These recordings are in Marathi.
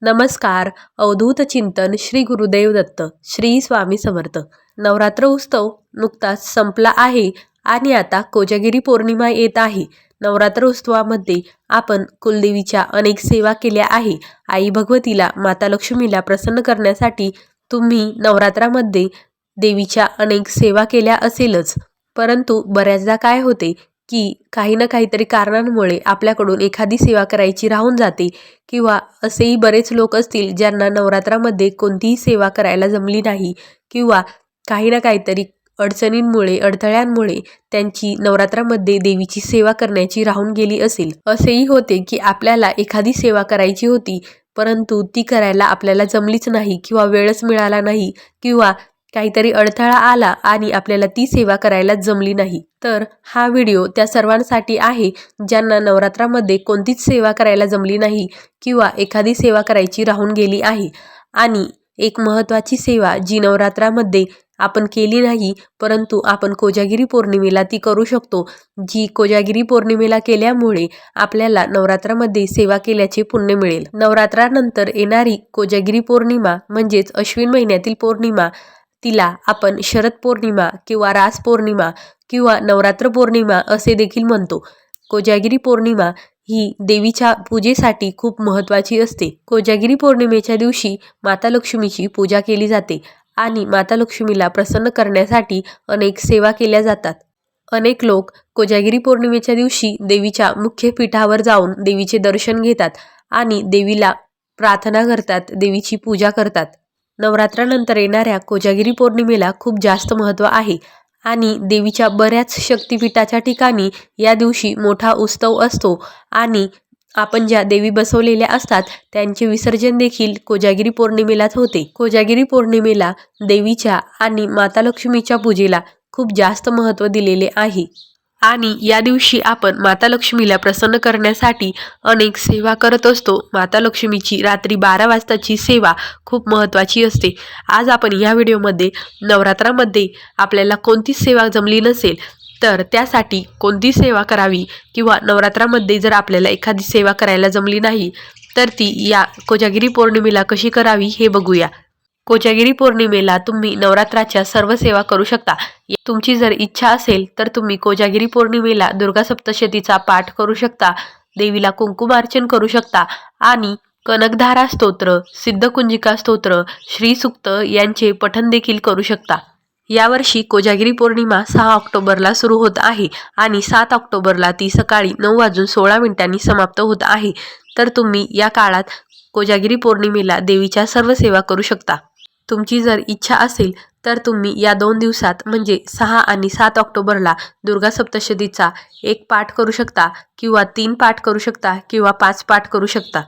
नमस्कार. अवधूत चिंतन श्री गुरुदेव दत्त श्री स्वामी समर्थ. नवरात्र उत्सव नुकताच संपला आहे आणि आता कोजागिरी पौर्णिमा येत आहे. नवरात्र उत्सवामध्ये आपण कुलदेवीच्या अनेक सेवा केल्या आहे. आई भगवतीला, माता लक्ष्मीला प्रसन्न करण्यासाठी तुम्ही नवरात्रामध्ये देवीच्या अनेक सेवा केल्या असेलच. परंतु बऱ्याचदा काय होते की काही ना काहीतरी कारणांमुळे आपल्याकडून एखादी सेवा करायची राहून जाते, किंवा असेही बरेच लोक असतील ज्यांना नवरात्रामध्ये कोणतीही सेवा करायला जमली नाही, किंवा काही ना काहीतरी अडचणींमुळे, अडथळ्यांमुळे त्यांची नवरात्रामध्ये देवीची सेवा करण्याची राहून गेली असेल. असेही होते की आपल्याला एखादी सेवा करायची होती, परंतु ती करायला आपल्याला जमलीच नाही, किंवा वेळच मिळाला नाही, किंवा काहीतरी अडथळा आला आणि आपल्याला ती सेवा करायला जमली नाही. तर हा व्हिडिओ त्या सर्वांसाठी आहे ज्यांना नवरात्रामध्ये कोणतीच सेवा करायला जमली नाही, किंवा एखादी सेवा करायची राहून गेली आहे. आणि एक महत्त्वाची सेवा जी नवरात्रामध्ये आपण केली नाही, परंतु आपण कोजागिरी पौर्णिमेला ती करू शकतो, जी कोजागिरी पौर्णिमेला केल्यामुळे आपल्याला नवरात्रामध्ये सेवा केल्याचे पुण्य मिळेल. नवरात्रानंतर येणारी कोजागिरी पौर्णिमा म्हणजेच अश्विन महिन्यातील पौर्णिमा, तिला आपण शरद पौर्णिमा किंवा रास पौर्णिमा किंवा नवरात्र पौर्णिमा असे देखील म्हणतो. कोजागिरी पौर्णिमा ही देवीच्या पूजेसाठी खूप महत्त्वाची असते. कोजागिरी पौर्णिमेच्या दिवशी माता लक्ष्मीची पूजा केली जाते आणि माता लक्ष्मीला प्रसन्न करण्यासाठी अनेक सेवा केल्या जातात. अनेक लोक कोजागिरी पौर्णिमेच्या दिवशी देवीच्या मुख्य पीठावर जाऊन देवीचे दर्शन घेतात आणि देवीला प्रार्थना करतात, देवीची पूजा करतात. नवरात्रानंतर येणाऱ्या कोजागिरी पौर्णिमेला खूप जास्त महत्त्व आहे आणि देवीच्या बऱ्याच शक्तिपीठाच्या ठिकाणी या दिवशी मोठा उत्सव असतो आणि आपण ज्या देवी बसवलेल्या असतात त्यांचे विसर्जन देखील कोजागिरी पौर्णिमेलाच होते. कोजागिरी पौर्णिमेला देवीच्या आणि माता लक्ष्मीच्या पूजेला खूप जास्त महत्त्व दिलेले आहे आणि या दिवशी आपण माता लक्ष्मीला प्रसन्न करण्यासाठी अनेक सेवा करत असतो. माता लक्ष्मीची रात्री 12 वाजताची सेवा खूप महत्त्वाची असते. आज आपण या व्हिडिओमध्ये नवरात्रामध्ये आपल्याला कोणतीच सेवा जमली नसेल तर त्यासाठी कोणती सेवा करावी, किंवा नवरात्रामध्ये जर आपल्याला एखादी सेवा करायला जमली नाही तर ती या कोजागिरी पौर्णिमेला कशी करावी हे बघूया. कोजागिरी पौर्णिमेला तुम्ही नवरात्राच्या सर्व सेवा करू शकता. तुमची जर इच्छा असेल तर तुम्ही कोजागिरी पौर्णिमेला दुर्गा सप्तशतीचा पाठ करू शकता, देवीला कुंकुमार्चन करू शकता आणि कनकधारा स्तोत्र, सिद्धकुंजिका स्तोत्र, श्रीसूक्त यांचे पठण देखील करू शकता. यावर्षी कोजागिरी पौर्णिमा 6 ऑक्टोबरला सुरू होत आहे आणि 7 ऑक्टोबरला ती सकाळी 9:16 समाप्त होत आहे. तर तुम्ही या काळात कोजागिरी पौर्णिमेला देवीच्या सर्व सेवा करू शकता. तुमची जर इच्छा असेल तर तुम्ही या 2 दिवसात म्हणजे 6 आणि 7 ऑक्टोबरला दुर्गा सप्तशतीचा 1 पाठ करू शकता, किंवा 3 पाठ करू शकता, किंवा 5 पाठ करू शकता.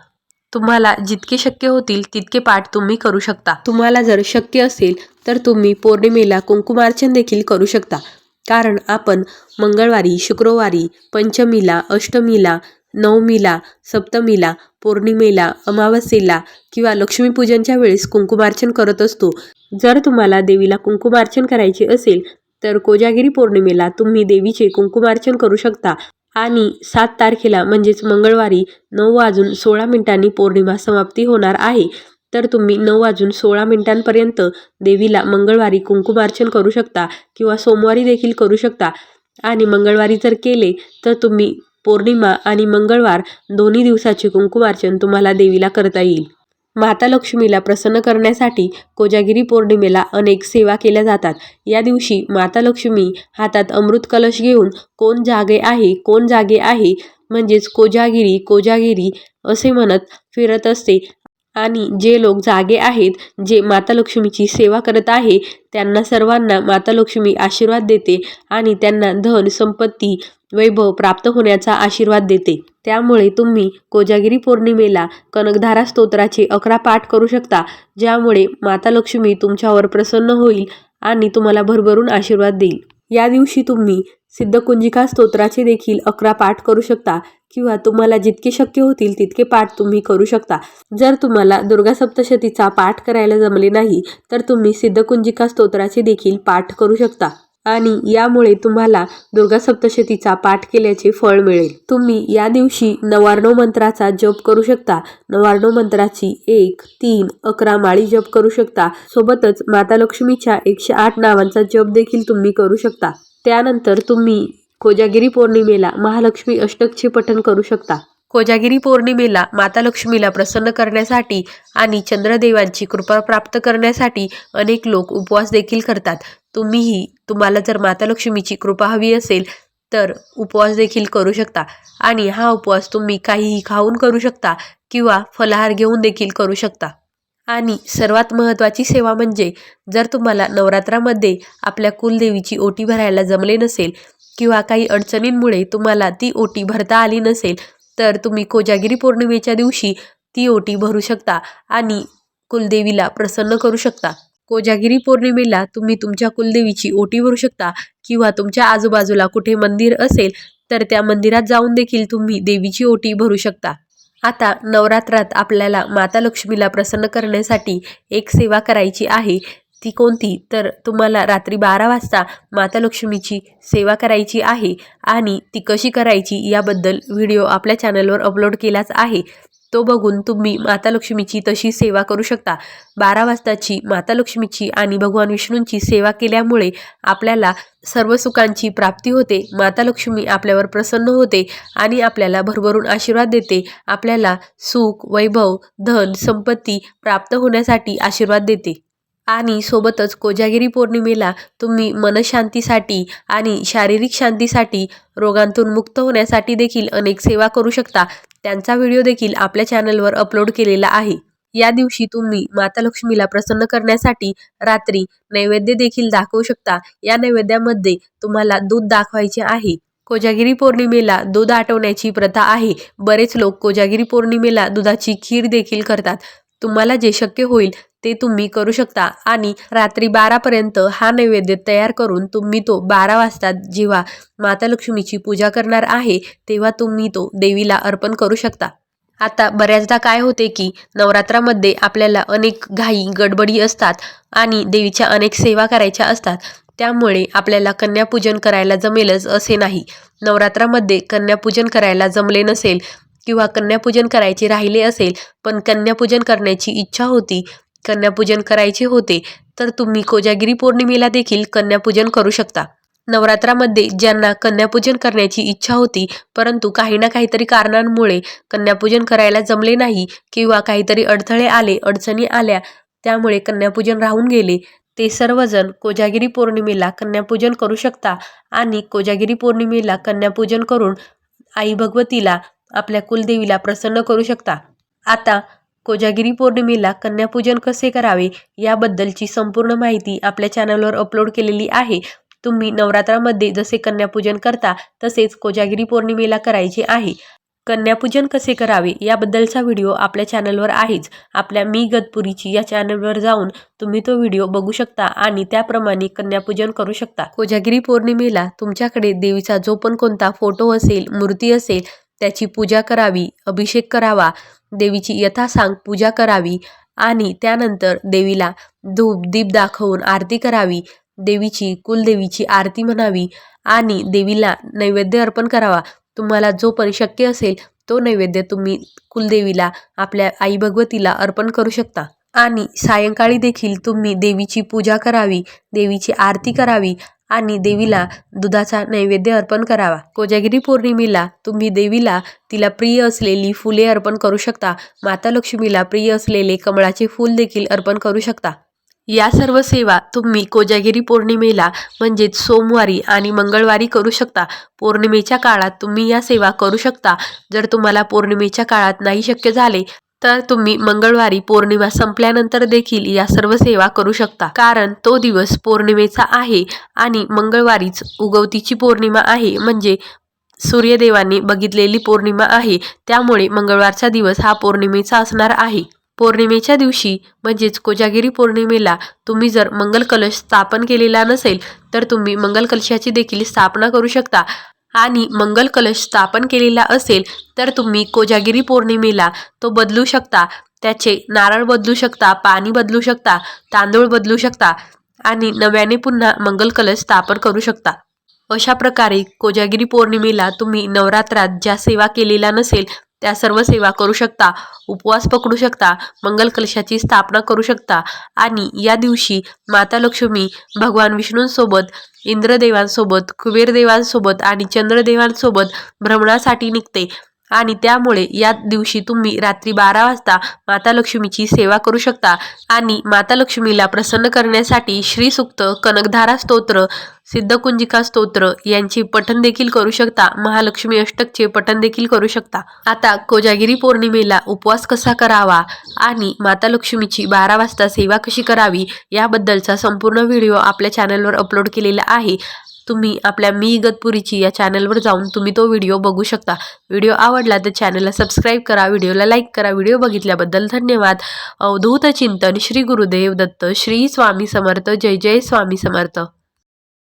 तुम्हाला जितके शक्य होतील तितके पाठ तुम्ही करू शकता. तुम्हाला जर शक्य असेल तर तुम्ही पौर्णिमेला कुंकुमार्चन देखील करू शकता, कारण आपण मंगळवारी, शुक्रवारी, पंचमीला, अष्टमीला, नवमीला, सप्तमीला, पौर्णिमेला, अमावस्येला किंवा लक्ष्मीपूजनच्या वेळेस कुंकुमार्चन करत असतो. जर तुम्हाला देवीला कुंकुमार्चन करायचे असेल तर कोजागिरी पौर्णिमेला तुम्ही देवीचे कुंकुमार्चन करू शकता आणि 7 तारखेला म्हणजेच मंगळवारी 9:16 पौर्णिमा समाप्ती होणार आहे. तर तुम्ही 9:16 देवीला मंगळवारी कुंकुमार्चन करू शकता, किंवा सोमवारी देखील करू शकता. आणि मंगळवारी जर केले तर तुम्ही पौर्णिमा आणि मंगळवार दोन्ही दिवसाचे कुंकुमार्चन तुम्हाला देवीला करता येईल. माता लक्ष्मीला प्रसन्न करण्यासाठी कोजागिरी पौर्णिमेला अनेक सेवा केल्या जातात. या दिवशी माता लक्ष्मी हातात अमृत कलश घेऊन कोण जागे आहे, कोण जागे आहे म्हणजेच कोजागिरी कोजागिरी असे म्हणत फिरत असते आणि जे लोक जागे आहेत, जे माता लक्ष्मीची सेवा करत आहे, त्यांना सर्वांना माता लक्ष्मी आशीर्वाद देते आणि त्यांना धन, संपत्ती, वैभव प्राप्त होण्याचा आशीर्वाद देते. त्यामुळे तुम्ही कोजागिरी पौर्णिमेला कनकधारा स्तोत्राचे 11 पाठ करू शकता, ज्यामुळे माता लक्ष्मी तुमच्यावर प्रसन्न होईल आणि तुम्हाला भरभरून आशीर्वाद देईल. या दिवशी तुम्ही सिद्धकुंजिका स्तोत्राचे देखील 11 पाठ करू शकता, किंवा तुम्हाला जितके शक्य होतील तितके पाठ तुम्ही करू शकता. जर तुम्हाला दुर्गा सप्तशतीचा पाठ करायला जमले नाही तर तुम्ही सिद्धकुंजिका स्तोत्राचे देखील पाठ करू शकता. आणि यामुळे तुम्हाला दुर्गा सप्तशतीचा पाठ केल्याचे फळ मिळेल। तुम्ही या दिवशी 99 मंत्राचा जप करू शकता। 99 मंत्राची 1, 3, 11 माळी जप करू शकता। सोबतच माता लक्ष्मीच्या 108 नावांचा जप देखील तुम्ही करू शकता। त्यानंतर तुम्ही कोजागिरी पौर्णिमेला महालक्ष्मी अष्टकचे पठण करू शकता। कोजागिरी पौर्णिमेला माता लक्ष्मीला प्रसन्न करण्यासाठी आणि चंद्रदेवांची कृपा प्राप्त करण्यासाठी अनेक लोक उपवास देखील करतात। तुम्हाला जर माता लक्ष्मीची कृपा हवी असेल तर उपवास देखील करू शकता आणि हा उपवास तुम्ही काहीही खाऊन करू शकता किंवा फलाहार घेऊन देखील करू शकता। आणि सर्वात महत्त्वाची सेवा म्हणजे जर तुम्हाला नवरात्रामध्ये आपल्या कुलदेवीची ओटी भरायला जमले नसेल किंवा काही अडचणींमुळे तुम्हाला ती ओटी भरता आली नसेल तर तुम्ही कोजागिरी पौर्णिमेच्या दिवशी ती ओटी भरू शकता आणि कुलदेवीला प्रसन्न करू शकता। कोजागिरी पौर्णिमेला तुम्ही तुमच्या कुलदेवीची ओटी भरू शकता किंवा तुमच्या आजूबाजूला कुठे मंदिर असेल तर त्या मंदिरात जाऊन देखील तुम्ही देवीची ओटी भरू शकता। आता नवरात्रात आपल्याला माता लक्ष्मीला प्रसन्न करण्यासाठी एक सेवा करायची आहे। ती कोणती तर तुम्हाला रात्री 12 वाजता माता लक्ष्मीची सेवा करायची आहे आणि ती कशी करायची याबद्दल व्हिडिओ आपल्या चॅनलवर अपलोड केलाच आहे। तो बघून तुम्ही माता लक्ष्मीची तशी सेवा करू शकता। 12 वाजताची माता लक्ष्मीची आणि भगवान विष्णूंची सेवा केल्यामुळे आपल्याला सर्व सुखांची प्राप्ती होते। माता लक्ष्मी आपल्यावर प्रसन्न होते आणि आपल्याला भरभरून आशीर्वाद देते। आपल्याला सुख, वैभव, धन, संपत्ती प्राप्त होण्यासाठी आशीर्वाद देते। आणि सोबतच कोजागिरी पौर्णिमेला तुम्ही मनशांतीसाठी आणि शारीरिक शांतीसाठी, रोगांतून मुक्त होण्यासाठी देखील अनेक सेवा करू शकता। त्यांचा व्हिडिओ देखील आपल्या चॅनलवर अपलोड केलेला आहे। या दिवशी तुम्ही माता लक्ष्मीला प्रसन्न करण्यासाठी रात्री नैवेद्य देखील दाखवू शकता। या नैवेद्यामध्ये तुम्हाला दूध दाखवायचे आहे। कोजागिरी पौर्णिमेला दूध आटवण्याची प्रथा आहे। बरेच लोक कोजागिरी पौर्णिमेला दुधाची खीर देखील करतात। तुम्हाला जे शक्य होईल ते तुम्ही करू शकता आणि रात्री 12 पर्यंत हा नैवेद्य तयार करून तुम्ही तो 12 वाजता जेव्हा माता लक्ष्मीची पूजा करणार आहे तेव्हा तुम्ही तो देवीला अर्पण करू शकता। आता बऱ्याचदा काय होते की नवरात्रामध्ये आपल्याला अनेक घाई गडबडी असतात आणि देवीच्या अनेक सेवा करायच्या असतात। त्यामुळे आपल्याला कन्यापूजन करायला जमेलच असे नाही। नवरात्रामध्ये कन्यापूजन करायला जमले नसेल किंवा कन्यापूजन करायचे राहिले असेल पण कन्यापूजन करण्याची इच्छा होती, कन्यापूजन करायचे होते तर तुम्ही कोजागिरी पौर्णिमेला देखील कन्यापूजन करू शकता। नवरात्रामध्ये ज्यांना कन्यापूजन करण्याची इच्छा होती परंतु काही ना काहीतरी कारणांमुळे कन्यापूजन करायला जमले नाही किंवा काहीतरी अडथळे आले, अडचणी आल्या, त्यामुळे कन्यापूजन राहून गेले, ते सर्वजण कोजागिरी पौर्णिमेला कन्यापूजन करू शकता आणि कोजागिरी पौर्णिमेला कन्यापूजन करून आई भगवतीला, आपल्या कुलदेवीला प्रसन्न करू शकता। आता कोजागिरी पौर्णिमेला कन्यापूजन कसे करावे याबद्दलची संपूर्ण माहिती आपल्या चॅनलवर अपलोड केलेली आहे। तुम्ही नवरात्रामध्ये जसे कन्यापूजन करता तसेच कोजागिरी पौर्णिमेला करायचे आहे। कन्यापूजन कसे करावे याबद्दलचा व्हिडिओ आपल्या चॅनलवर आहेच। आपल्या मी गतपुरीची या चॅनलवर जाऊन तुम्ही तो व्हिडिओ बघू शकता आणि त्याप्रमाणे कन्यापूजन करू शकता। कोजागिरी पौर्णिमेला तुमच्याकडे देवीचा जो पण कोणता फोटो असेल, मूर्ती असेल त्याची पूजा करावी, अभिषेक करावा, देवीची यथासांग पूजा करावी आणि त्यानंतर देवीला धूप दीप दाखवून आरती करावी, देवीची कुलदेवीची आरती म्हणावी आणि देवीला नैवेद्य अर्पण करावा। तुम्हाला जो पण शक्य असेल तो नैवेद्य तुम्ही कुलदेवीला, आपल्या आई भगवतीला अर्पण करू शकता। आणि सायंकाळी देखील तुम्ही देवीची पूजा करावी, देवीची आरती करावी आणि देवीला दुधाचा नैवेद्य अर्पण करावा। कोजागिरी पौर्णिमेला तुम्ही देवीला तिला प्रिय असलेली फुले अर्पण करू शकता। माता लक्ष्मीला प्रिय असलेले कमळाचे फूल देखील अर्पण करू शकता। या सर्व सेवा तुम्ही कोजागिरी पौर्णिमेला म्हणजेच सोमवारी आणि मंगळवारी करू शकता। पौर्णिमेच्या काळात तुम्ही या सेवा करू शकता। जर तुम्हाला पौर्णिमेच्या काळात नाही शक्य झाले तर तुम्ही मंगळवारी पौर्णिमा संपल्यानंतर देखील या सर्व सेवा करू शकता। कारण तो दिवस पौर्णिमेचा आहे आणि मंगळवारीच उगवतीची पौर्णिमा आहे, म्हणजे सूर्यदेवाने बघितलेली पौर्णिमा आहे। त्यामुळे मंगळवारचा दिवस हा पौर्णिमेचा असणार आहे। पौर्णिमेच्या दिवशी म्हणजेच कोजागिरी पौर्णिमेला तुम्ही जर मंगल कलश स्थापन केलेला नसेल तर तुम्ही मंगल कलशाची देखील स्थापना करू शकता आणि मंगल कलश स्थापन केलेला असेल तर तुम्ही कोजागिरी पौर्णिमेला तो बदलू शकता। त्याचे नारळ बदलू शकता, पाणी बदलू शकता, तांदूळ बदलू शकता आणि नव्याने पुन्हा मंगल कलश स्थापन करू शकता। अशा प्रकारे कोजागिरी पौर्णिमेला तुम्ही नवरात्रात ज्या सेवा केलेल्या नसेल त्या सर्व सेवा करू शकता, उपवास पकडू शकता, मंगल कलशाची स्थापना करू शकता आणि या दिवशी माता लक्ष्मी भगवान विष्णूंसोबत, इंद्रदेवांसोबत, कुबेरदेवांसोबत आणि चंद्रदेवांसोबत भ्रमणासाठी निघते आणि त्यामुळे या दिवशी तुम्ही रात्री 12 वाजता माता लक्ष्मीची सेवा करू शकता आणि माता लक्ष्मीला प्रसन्न करण्यासाठी श्री सूक्त, कनकधारा स्तोत्र, सिद्धकुंजिका स्तोत्र यांची पठण देखील करू शकता। महालक्ष्मी अष्टकचे पठण देखील करू शकता। आता कोजागिरी पौर्णिमेला उपवास कसा करावा आणि माता लक्ष्मीची 12 वाजता सेवा कशी करावी याबद्दलचा संपूर्ण व्हिडिओ आपल्या चॅनलवर अपलोड केलेला आहे। तुम्ही आपल्या मी इगतपुरीची या चॅनलवर जाऊन तुम्ही तो व्हिडिओ बघू शकता। व्हिडिओ आवडला तर चॅनलला सबस्क्राईब करा, व्हिडिओला लाईक करा। व्हिडिओ बघितल्याबद्दल धन्यवाद। अवधूत चिंतन श्री गुरुदेव दत्त, श्री स्वामी समर्थ। जय जय स्वामी समर्थ।